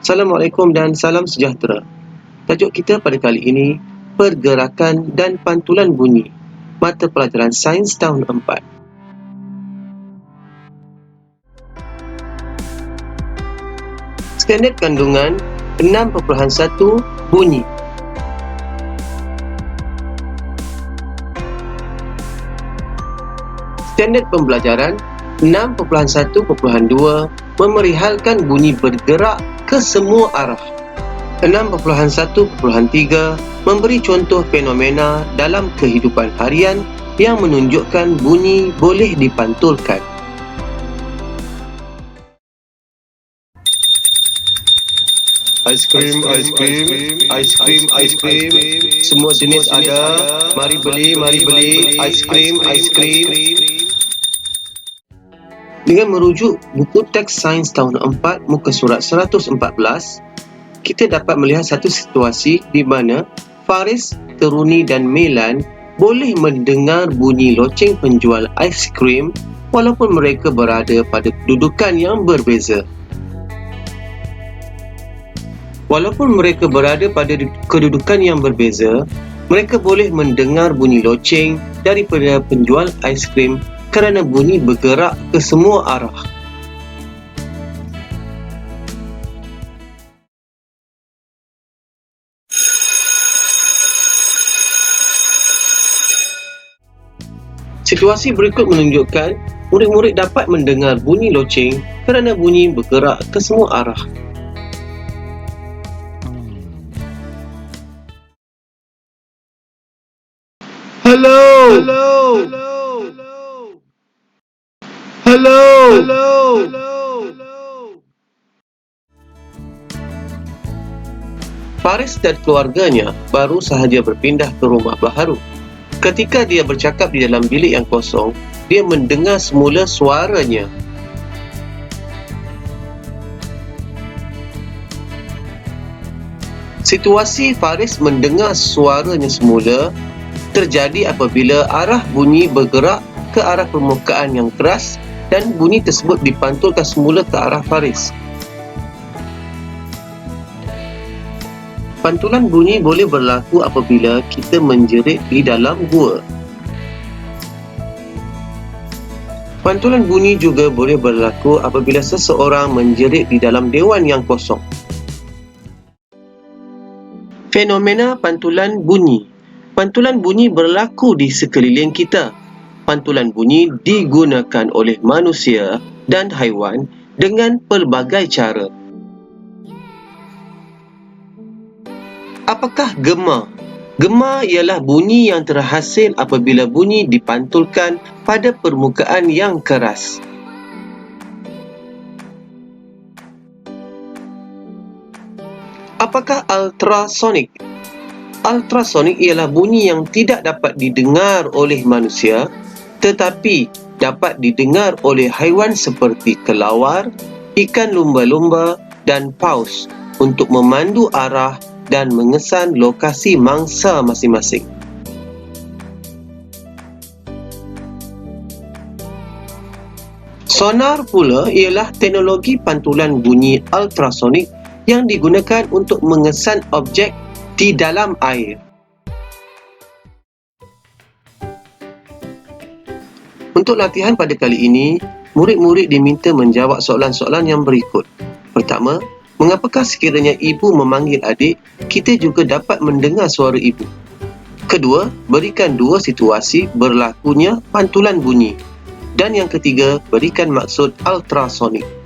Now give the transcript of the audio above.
Assalamualaikum dan salam sejahtera. Tajuk kita pada kali ini, pergerakan dan pantulan bunyi, mata pelajaran sains tahun 4. Standard kandungan 6.1 bunyi. Standard pembelajaran 6.1.2 memerihalkan bunyi bergerak ke semua arah. 6.1.3 memberi contoh fenomena dalam kehidupan harian yang menunjukkan bunyi boleh dipantulkan. Aiskrim, semua jenis ada. Mari beli, aiskrim. Dengan merujuk buku teks sains tahun 4 muka surat 114, kita dapat melihat satu situasi di mana Faris, Teruni dan Melan boleh mendengar bunyi loceng penjual aiskrim walaupun mereka berada pada kedudukan yang berbeza. Walaupun mereka berada pada kedudukan yang berbeza, mereka boleh mendengar bunyi loceng daripada penjual aiskrim kerana bunyi bergerak ke semua arah. Situasi berikut menunjukkan murid-murid dapat mendengar bunyi loceng kerana bunyi bergerak ke semua arah. Hello. Faris dan keluarganya baru sahaja berpindah ke rumah baharu. Ketika dia bercakap di dalam bilik yang kosong, dia mendengar semula suaranya. Situasi Faris mendengar suaranya semula terjadi apabila arah bunyi bergerak ke arah permukaan yang keras dan bunyi tersebut dipantulkan semula ke arah Faris. Pantulan bunyi boleh berlaku apabila kita menjerit di dalam gua. Pantulan bunyi juga boleh berlaku apabila seseorang menjerit di dalam dewan yang kosong. Fenomena pantulan bunyi. Pantulan bunyi berlaku di sekeliling kita. Pantulan bunyi digunakan oleh manusia dan haiwan dengan pelbagai cara. Apakah gema? Gema ialah bunyi yang terhasil apabila bunyi dipantulkan pada permukaan yang keras. Apakah ultrasonik? Ultrasonik ialah bunyi yang tidak dapat didengar oleh manusia tetapi dapat didengar oleh haiwan seperti kelawar, ikan lumba-lumba dan paus untuk memandu arah dan mengesan lokasi mangsa masing-masing. Sonar pula ialah teknologi pantulan bunyi ultrasonik yang digunakan untuk mengesan objek di dalam air. Untuk latihan pada kali ini, murid-murid diminta menjawab soalan-soalan yang berikut. Pertama, mengapakah sekiranya ibu memanggil adik, kita juga dapat mendengar suara ibu? Kedua, berikan dua situasi berlakunya pantulan bunyi. Dan yang ketiga, berikan maksud ultrasonik.